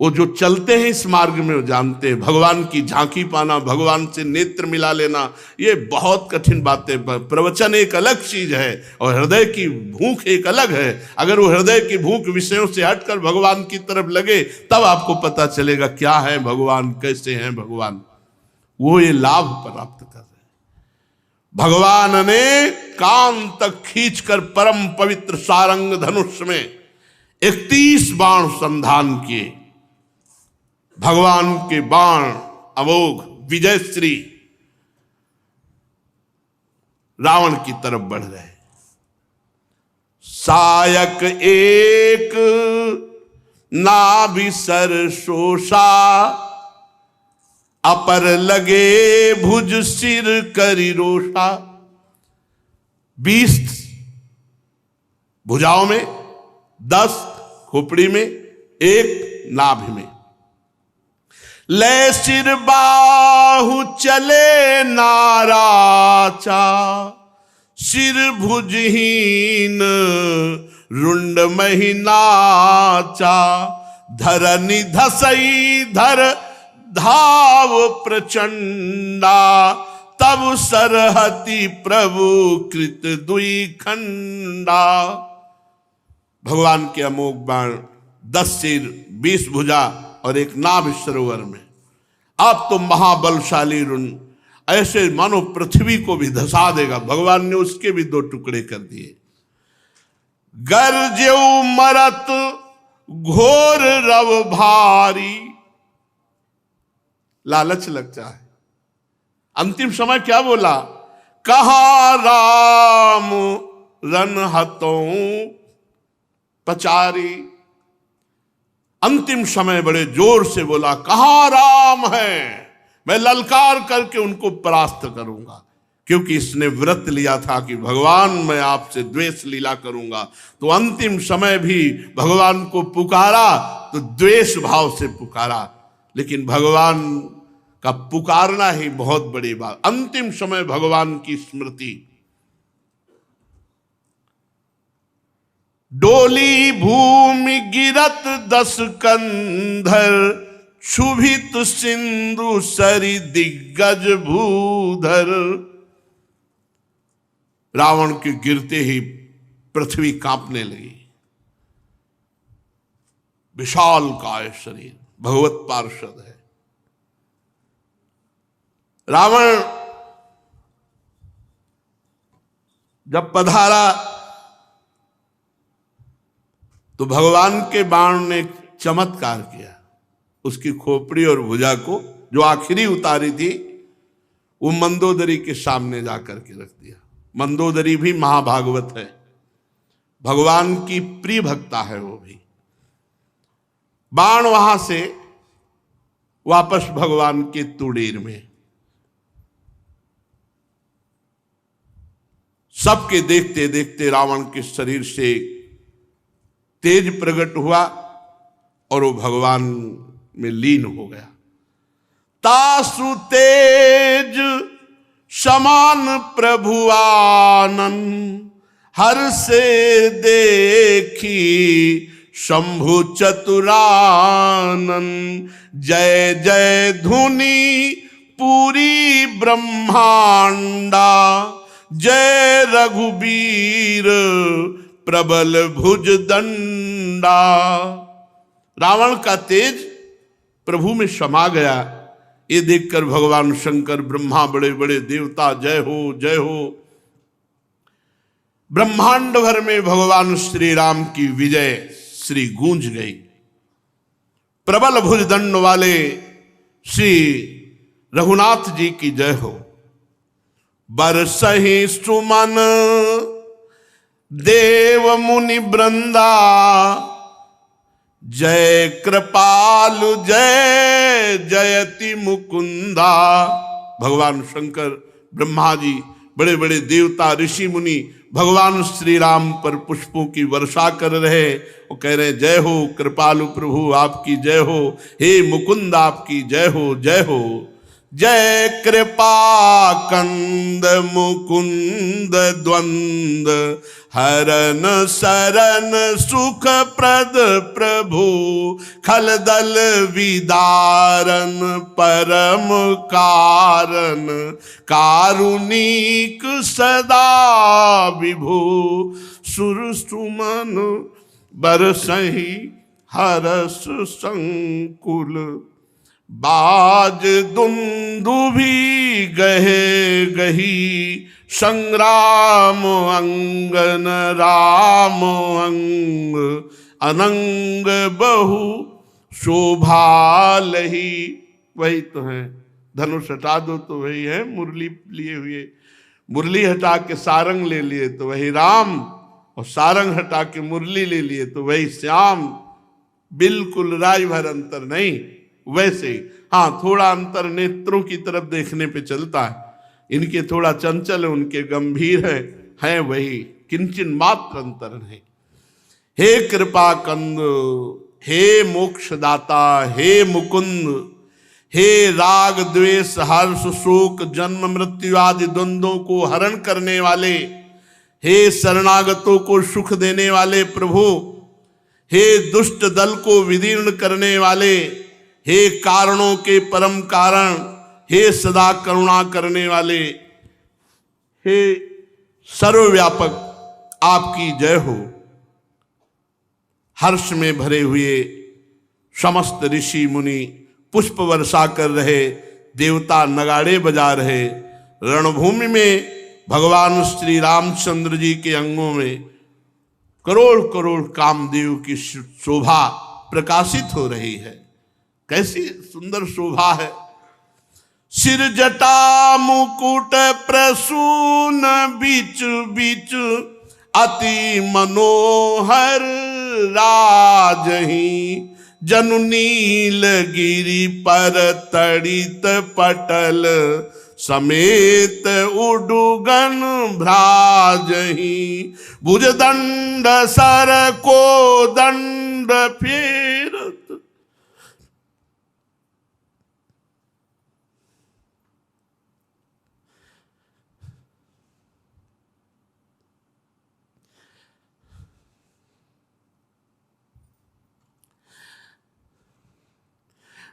वो जो चलते हैं इस मार्ग में वो जानते हैं भगवान की झांकी पाना, भगवान से नेत्र मिला लेना, ये बहुत कठिन बातें। प्रवचन एक अलग चीज है और हृदय की भूख एक अलग है। अगर वो हृदय की भूख विषयों से हटकर भगवान की तरफ लगे तब आपको पता चलेगा क्या है भगवान, कैसे हैं भगवान। वो ये लाभ प्राप्त कर रहे हैं। भगवान ने कान तक खींचकर परम पवित्र सारंग धनुष में 31 बाण संधान किए। भगवान के बाण अमोघ विजयश्री रावण की तरफ बढ़ रहे। सायक एक नाभिसर शोषा, अपर लगे भुज सिर करी रोषा। 20 भुजाओं में, 10 खोपड़ी में, 1 नाभि में। ले सिर बाहु चले नाराचा, सिर भुजहीन रुंड महिनाचा। धरनि धसई धर धाव प्रचंडा, तब सरहति प्रभु कृत दुई खंडा। भगवान के अमोघ बाण, 10 सिर, 20 भुजा और 1 नाभ सरोवर में। आप तो महाबलशाली रुण, ऐसे मानो पृथ्वी को भी धसा देगा। भगवान ने उसके भी 2 टुकड़े कर दिए। गर्जेउ मरत घोर रव भारी, लालच लगता है। अंतिम समय क्या बोला? कहा राम रन हतों पचारी। अंतिम समय बड़े जोर से बोला, कहां राम है, मैं ललकार करके उनको परास्त करूंगा। क्योंकि इसने व्रत लिया था कि भगवान मैं आपसे द्वेष लीला करूंगा। तो अंतिम समय भी भगवान को पुकारा तो द्वेष भाव से पुकारा। लेकिन भगवान का पुकारना ही बहुत बड़ी बात। अंतिम समय भगवान की स्मृति। डोली भूमि गिरत 10 कंधर, क्षुभित सिंधु सरि दिग्गज भूधर। रावण के गिरते ही पृथ्वी कांपने लगी। विशाल काय शरीर, भगवत पार्षद है। रावण जब पधारा तो भगवान के बाण ने चमत्कार किया। उसकी खोपड़ी और भुजा को जो आखिरी उतारी थी वो मंदोदरी के सामने जाकर के रख दिया। मंदोदरी भी महाभागवत है, भगवान की प्रिय भक्ता है। वो भी बाण वहां से वापस भगवान के तुड़ीर में। सबके देखते देखते रावण के शरीर से तेज प्रकट हुआ और वो भगवान में लीन हो गया। तासु तेज समान प्रभु आनंद, हर से देखी शंभु चतुरानन। जय जय धुनि पूरी ब्रह्मांडा, जय रघुबीर प्रबल भुज दंडा। रावण का तेज प्रभु में समा गया। ये देखकर भगवान शंकर, ब्रह्मा, बड़े बड़े देवता जय हो जय हो। ब्रह्मांड भर में भगवान श्री राम की विजय श्री गूंज गई। प्रबल भुज दंड वाले श्री रघुनाथ जी की जय हो। बरसहि सुमन देव मुनि वृंदा, जय कृपालु जय जयति मुकुंदा। भगवान शंकर, ब्रह्मा जी, बड़े बड़े देवता, ऋषि मुनि भगवान श्री राम पर पुष्पों की वर्षा कर रहे। वो कह रहे जय हो कृपालु प्रभु आपकी जय हो, हे मुकुंद आपकी जय हो जय हो। जय कृपा कंद मुकुंद द्वंद हरन सरन सुख प्रद प्रभु खलदल विदारन परम कारण कारुणिक सदा विभु सुर सुमन बरसहि हरस संकुल बाज दुंदुभी गहे गही संग्राम अंगन राम अंग अनंग बहु शोभा लही। वही तो है, धनुष हटा दो तो वही है, मुरली लिए हुए, मुरली हटा के सारंग ले लिए तो वही राम, और सारंग हटा के मुरली ले लिए तो वही श्याम। बिल्कुल राय भर अंतर नहीं। वैसे हाँ, थोड़ा अंतर नेत्रों की तरफ देखने पे चलता है, इनके थोड़ा चंचल है, उनके गंभीर है वही, किंचन मात्र अंतर नहीं। हे कृपा कंद, हे मोक्षदाता, हे मुकुंद, हे राग द्वेष हर्ष शोक जन्म मृत्यु आदि द्वंद्वों को हरण करने वाले, हे शरणागतों को सुख देने वाले प्रभु, हे दुष्ट दल को विदीर्ण करने वाले, हे कारणों के परम कारण, हे सदा करुणा करने वाले, हे सर्वव्यापक, आपकी जय हो। हर्ष में भरे हुए समस्त ऋषि मुनि पुष्प वर्षा कर रहे, देवता नगाड़े बजा रहे, रणभूमि में भगवान श्री रामचंद्र जी के अंगों में करोड़ करोड़ कामदेव की शोभा प्रकाशित हो रही है। कैसी सुंदर शोभा है। सिर जटा मुकुट प्रसून बीच बीच अति मनोहर राजही जनु नील गिरि पर तड़ित पटल समेत उडुगन भ्राजही भुज दंड सर को दंड फेरत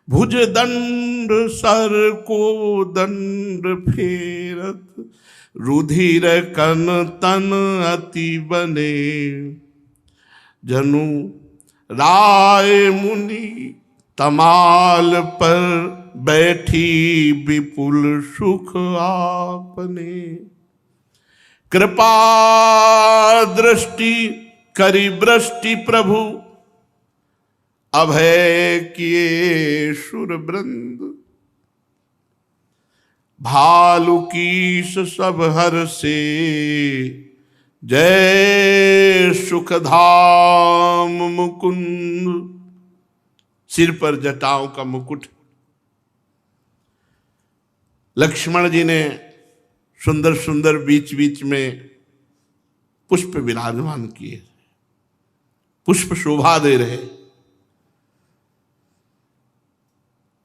भुज दंड सर को दंड फेरत रुधिर कन तन अति बने जनु राय मुनि तमाल पर बैठी विपुल सुख आपने कृपा दृष्टि करी वृष्टि प्रभु अभय किए सुर वृंद भालु कीस सब हर से जय सुखधाम मुकुंद। सिर पर जटाओं का मुकुट लक्ष्मण जी ने सुंदर सुंदर बीच बीच में पुष्प विराजमान किए, पुष्प शोभा दे रहे।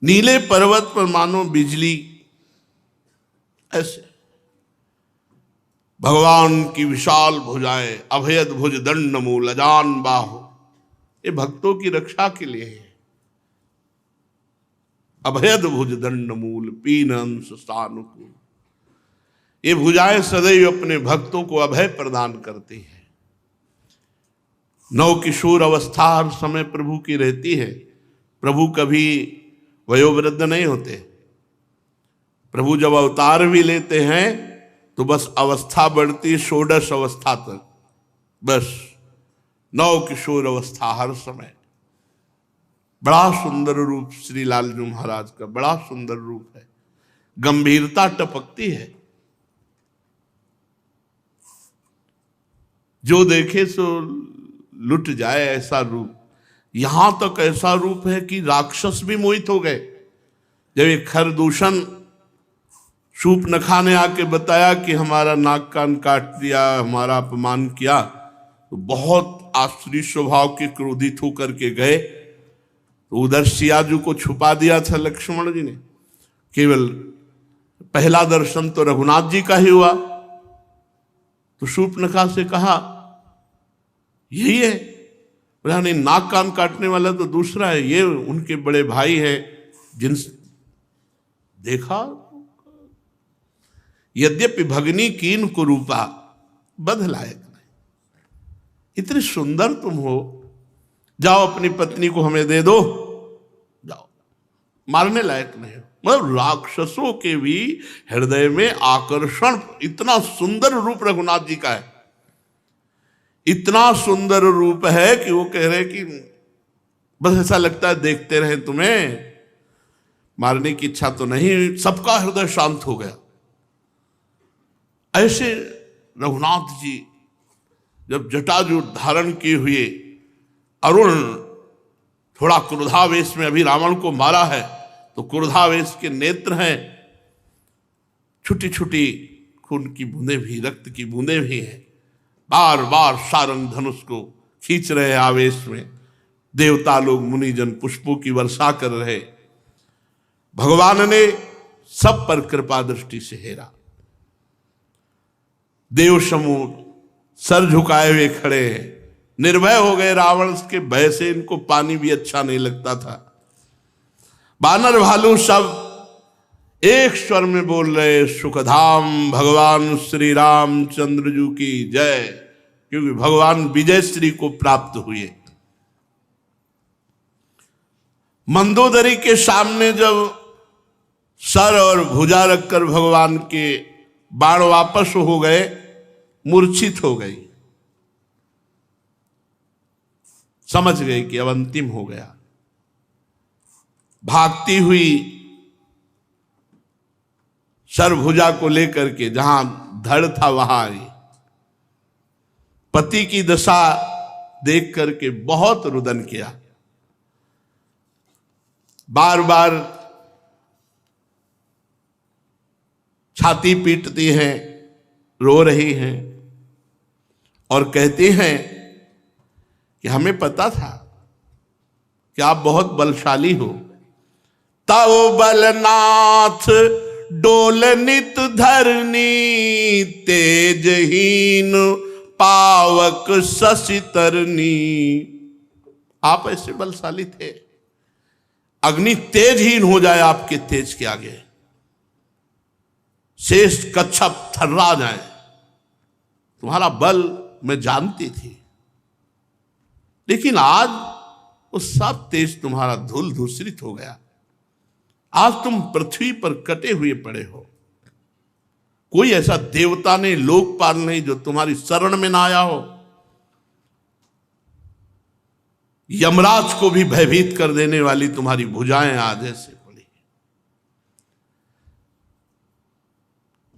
नीले पर्वत पर मानो बिजली, ऐसे भगवान की विशाल भुजाएं, अभयद भुज दंड मूल अजान बाहु, ये भक्तों की रक्षा के लिए है। अभयद भुज दंड मूल पीन अंश सानुकूल, ये भुजाएं सदैव अपने भक्तों को अभय प्रदान करती है। नव किशोर अवस्था हर समय प्रभु की रहती है। प्रभु कभी वयोवृद्ध नहीं होते। प्रभु जब अवतार भी लेते हैं तो बस अवस्था बढ़ती षोडश अवस्था तक, बस नव किशोर अवस्था हर समय। बड़ा सुंदर रूप श्री लालजू महाराज का, बड़ा सुंदर रूप है, गंभीरता टपकती है। जो देखे सो लुट जाए ऐसा रूप। यहां तक ऐसा रूप है कि राक्षस भी मोहित हो गए। जब एक खरदूषण शूर्पणखा ने आके बताया कि हमारा नाक कान काट दिया, हमारा अपमान किया, तो बहुत आसुरी स्वभाव के क्रोधित होकर के गए। तो उधर सियाजू को छुपा दिया था लक्ष्मण जी ने। केवल पहला दर्शन तो रघुनाथ जी का ही हुआ। तो शूर्पणखा से कहा यही है? बोला नहीं, नाक कान काटने वाला तो दूसरा है, ये उनके बड़े भाई है जिन देखा। यद्यपि भगनी कीन कुरूपा बध लायक नहीं, इतनी सुंदर तुम हो, जाओ अपनी पत्नी को हमें दे दो, जाओ, मारने लायक नहीं हो। मतलब राक्षसों के भी हृदय में आकर्षण, इतना सुंदर रूप रघुनाथ जी का है, इतना सुंदर रूप है कि वो कह रहे कि बस ऐसा लगता है देखते रहे तुम्हें, मारने की इच्छा तो नहीं। सबका हृदय शांत हो गया। ऐसे रघुनाथ जी जब जटाजू धारण किए हुए अरुण थोड़ा क्रोधावेश में अभी रावण को मारा है, तो क्रोधावेश के नेत्र हैं, छोटी छोटी खून की बूंदें भी, रक्त की बूंदें भी हैं, बार बार सारंग धनुष को खींच रहे आवेश में। देवता लोग मुनिजन पुष्पों की वर्षा कर रहे। भगवान ने सब पर कृपा दृष्टि से हेरा। देव समूह सर झुकाए हुए खड़े हैं, निर्भय हो गए। रावण के भय से इनको पानी भी अच्छा नहीं लगता था। बानर भालू सब एक स्वर में बोल रहे सुखधाम भगवान श्री रामचंद्र जी की जय, क्योंकि भगवान विजय श्री को प्राप्त हुए। मंदोदरी के सामने जब सर और भुजा रखकर भगवान के बाण वापस हो गए, मूर्छित हो गई, समझ गई कि अब अंतिम हो गया। भागती हुई सरभुजा को लेकर के जहां धड़ था वहां आई। पति की दशा देख करके बहुत रुदन किया, बार बार छाती पीटती हैं, रो रही हैं और कहती हैं कि हमें पता था कि आप बहुत बलशाली हो। ताओ बलनाथ डोल नित धरनी, तेजहीन पावक शशि तरनी। आप ऐसे बलशाली थे, अग्नि तेजहीन हो जाए आपके तेज के आगे, शेष कच्छप थर्रा जाए। तुम्हारा बल मैं जानती थी, लेकिन आज वो सब तेज तुम्हारा धूल धूसरित हो गया। आज तुम पृथ्वी पर कटे हुए पड़े हो। कोई ऐसा देवता नहीं, लोकपाल नहीं जो तुम्हारी शरण में ना आया हो। यमराज को भी भयभीत कर देने वाली तुम्हारी भुजाएं आज ऐसे पड़ी।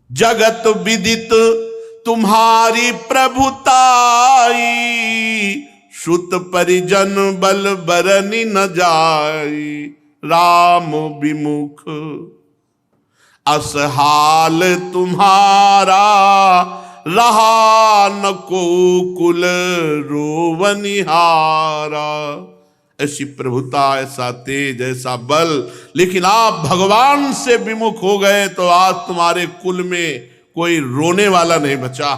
जगत विदित तुम्हारी प्रभुताई, सुत परिजन बल बरनी न जाई। राम विमुख असहाल तुम्हारा, रहा न को कुल रोवनिहारा। ऐसी प्रभुता, ऐसा तेज, ऐसा बल, लेकिन आप भगवान से विमुख हो गए तो आज तुम्हारे कुल में कोई रोने वाला नहीं बचा।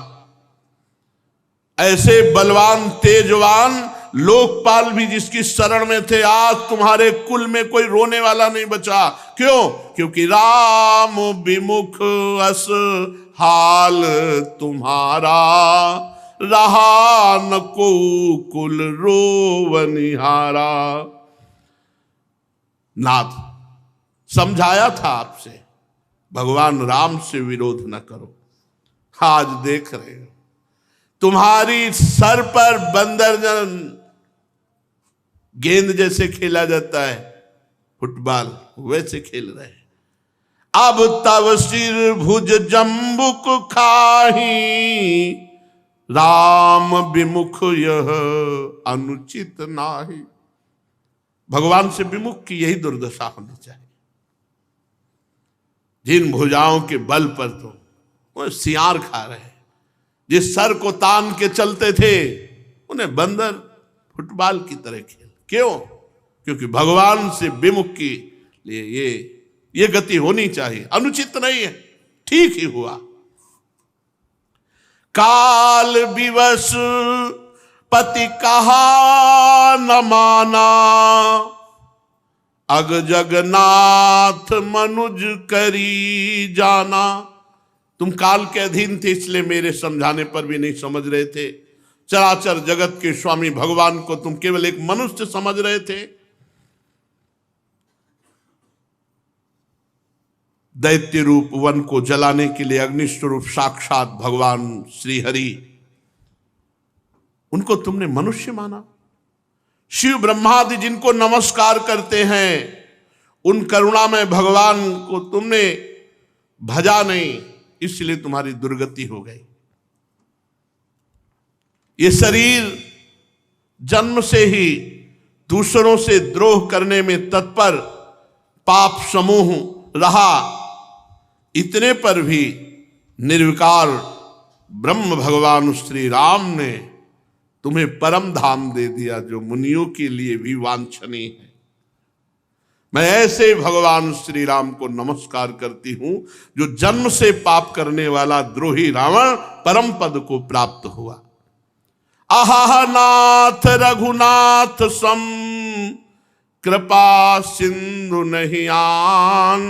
ऐसे बलवान तेजवान लोकपाल भी जिसकी शरण में थे, आज तुम्हारे कुल में कोई रोने वाला नहीं बचा। क्यों? क्योंकि राम विमुख अस हाल तुम्हारा, रहा न को कुल रोवनिहारा। नाथ समझाया था आपसे, भगवान राम से विरोध न करो। आज देख रहे हो तुम्हारी सर पर बंदरजन गेंद जैसे खेला जाता है फुटबॉल, वैसे खेल रहे हैं। अब तव सिर भुज जम्बुक खाही, राम विमुख यह अनुचित नाही। भगवान से विमुख की यही दुर्दशा होनी चाहिए। जिन भुजाओं के बल पर तो वो सियार खा रहे हैं, जिस सर को तान के चलते थे उन्हें बंदर फुटबॉल की तरह खेल। क्यों? क्योंकि भगवान से विमुख के लिए ये ये गति होनी चाहिए, अनुचित नहीं है, ठीक ही हुआ। काल विवश पति कहा न माना, अग जगन्नाथ मनुज करी जाना। तुम काल के अधीन थे, इसलिए मेरे समझाने पर भी नहीं समझ रहे थे। चराचर जगत के स्वामी भगवान को तुम केवल एक मनुष्य समझ रहे थे। दैत्य रूप वन को जलाने के लिए अग्नि स्वरूप साक्षात भगवान श्री हरि, उनको तुमने मनुष्य माना। शिव ब्रह्मादि जिनको नमस्कार करते हैं, उन करुणामय भगवान को तुमने भजा नहीं, इसलिए तुम्हारी दुर्गति हो गई। ये शरीर जन्म से ही दूसरों से द्रोह करने में तत्पर पाप समूह रहा, इतने पर भी निर्विकार ब्रह्म भगवान श्री राम ने तुम्हें परम धाम दे दिया, जो मुनियों के लिए भी वांछनीय है। मैं ऐसे भगवान श्री राम को नमस्कार करती हूं, जो जन्म से पाप करने वाला द्रोही रावण परम पद को प्राप्त हुआ। आहा नाथ रघुनाथ सम कृपा सिंधु नहीं आन,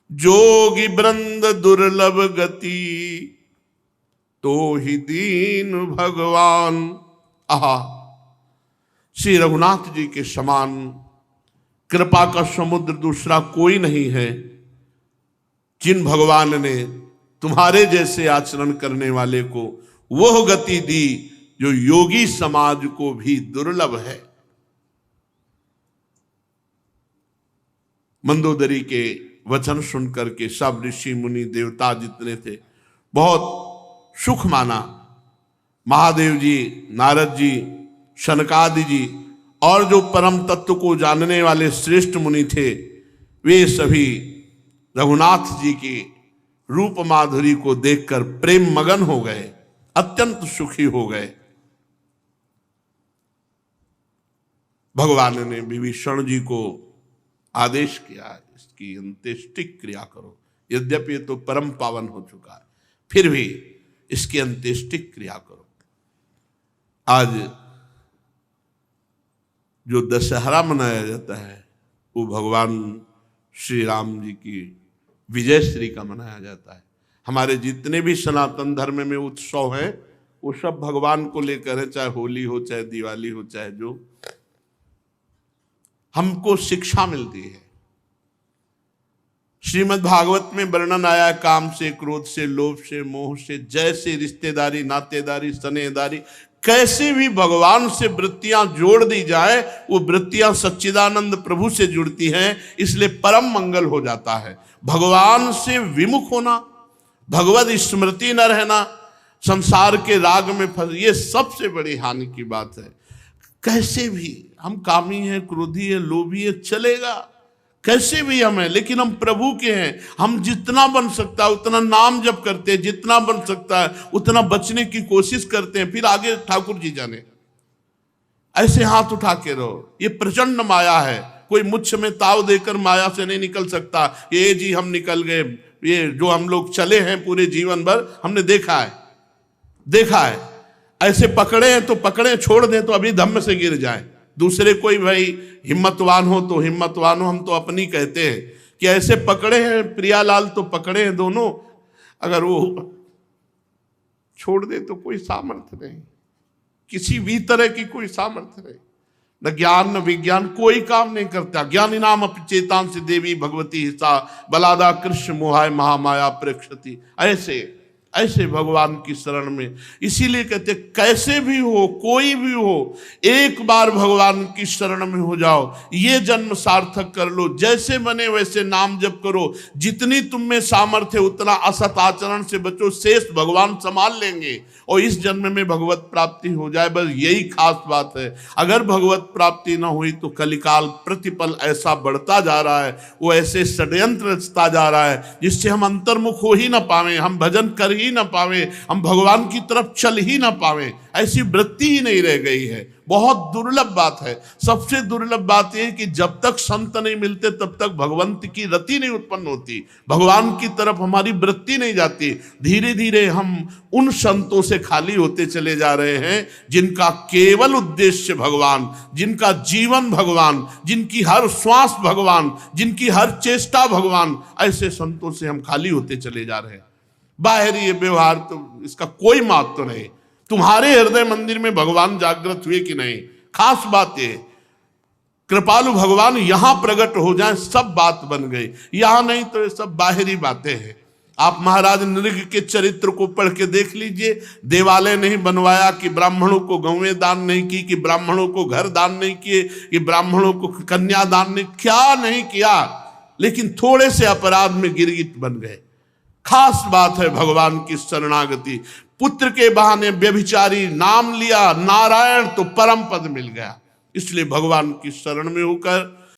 जोगी वृंद दुर्लभ गति तो ही दीन भगवान। आहा, श्री रघुनाथ जी के समान कृपा का समुद्र दूसरा कोई नहीं है। जिन भगवान ने तुम्हारे जैसे आचरण करने वाले को वह गति दी जो योगी समाज को भी दुर्लभ है। मंदोदरी के वचन सुनकर के सब ऋषि मुनि देवता जितने थे बहुत सुख माना। महादेव जी, नारद जी, शनकादि जी और जो परम तत्व को जानने वाले श्रेष्ठ मुनि थे, वे सभी रघुनाथ जी की रूप माधुरी को देखकर प्रेम मगन हो गए, अत्यंत सुखी हो गए। भगवान ने विभीषण जी को आदेश किया, इसकी अंत्येष्टि क्रिया करो। यद्यपि ये तो परम पावन हो चुका है, फिर भी इसकी अंत्येष्टि क्रिया करो। आज जो दशहरा मनाया जाता है वो भगवान श्री राम जी की विजय श्री का मनाया जाता है। हमारे जितने भी सनातन धर्म में उत्सव हैं वो सब भगवान को लेकर है, चाहे होली हो, चाहे दिवाली हो, चाहे जो हमको शिक्षा मिलती है। श्रीमद् भागवत में वर्णन आया, काम से, क्रोध से, लोभ से, मोह से, जैसे रिश्तेदारी, नातेदारी, स्नेहदारी, कैसे भी भगवान से वृत्तियां जोड़ दी जाए वो वृत्तियां सच्चिदानंद प्रभु से जुड़ती हैं, इसलिए परम मंगल हो जाता है। भगवान से विमुख होना, भगवद स्मृति न रहना, संसार के राग में फंस, ये सबसे बड़ी हानि की बात है। कैसे भी हम कामी हैं, क्रोधी है, लोभी है, चलेगा, कैसे भी हम हैं, लेकिन हम प्रभु के हैं। हम जितना बन सकता है उतना नाम जप करते हैं, जितना बन सकता है उतना बचने की कोशिश करते हैं, फिर आगे ठाकुर जी जाने। ऐसे हाथ उठा के रहो। ये प्रचंड माया है, कोई मुच्छ में ताव देकर माया से नहीं निकल सकता। ये जी हम निकल गए, ये जो हम लोग चले हैं पूरे जीवन भर, हमने देखा है। ऐसे पकड़े हैं तो पकड़े, छोड़ दें तो अभी धम्म से गिर जाए। दूसरे कोई भाई हिम्मतवान हो तो हिम्मतवान हो, हम तो अपनी कहते हैं कि ऐसे पकड़े हैं प्रियालाल, तो पकड़े हैं दोनों, अगर वो छोड़ दे तो कोई सामर्थ्य नहीं, किसी भी तरह की कोई सामर्थ्य नहीं। न ज्ञान न विज्ञान कोई काम नहीं करता। ज्ञानी नाम अपचेतान से देवी भगवती हिसा बलादा कृष्ण मोहाय महामाया प्रेक्षति। ऐसे भगवान की शरण में, इसीलिए कहते कैसे भी हो, कोई भी हो, एक बार भगवान की शरण में हो जाओ, ये जन्म सार्थक कर लो। जैसे बने वैसे नाम जप करो, जितनी तुम में सामर्थ्य उतना असत आचरण से बचो, शेष भगवान संभाल लेंगे और इस जन्म में भगवत प्राप्ति हो जाए, बस यही खास बात है। अगर भगवत प्राप्ति ना हुई तो कलिकाल प्रतिपल ऐसा बढ़ता जा रहा है, वो ऐसे षड्यंत्र रचता जा रहा है जिससे हम अंतर्मुख हो ही ना पावे, हम भजन कर ही ही ना पावे, हम भगवान की तरफ चल ही ना पावे, ऐसी वृत्ति ही नहीं रह गई है। बहुत दुर्लभ बात है। सबसे दुर्लभ बात यह है कि जब तक संत नहीं मिलते तब तक भगवंत की रति नहीं उत्पन्न होती, भगवान की तरफ हमारी वृत्ति नहीं जाती। धीरे धीरे हम उन संतों से खाली होते चले जा रहे हैं जिनका केवल उद्देश्य भगवान, जिनका जीवन भगवान, जिनकी हर श्वास भगवान, जिनकी हर चेष्टा भगवान, ऐसे संतों से हम खाली होते चले जा रहे हैं। बाहरी ये व्यवहार तो इसका कोई महत्व नहीं। तुम्हारे हृदय मंदिर में भगवान जागृत हुए कि नहीं, खास बात ये, कृपालु भगवान यहां प्रकट हो जाए सब बात बन गई। यहां नहीं तो ये सब बाहरी बातें हैं। आप महाराज नृग के चरित्र को पढ़ के देख लीजिए। देवालय नहीं बनवाया कि ब्राह्मणों को गौवें दान नहीं की, कि ब्राह्मणों को घर दान नहीं किए, कि ब्राह्मणों को कन्या दान नहीं, क्या नहीं किया, लेकिन थोड़े से अपराध में गिरगिट बन गए। खास बात है भगवान की शरणागति। पुत्र के बहाने व्यभिचारी नाम लिया नारायण तो परम पद मिल गया। इसलिए भगवान की शरण में होकर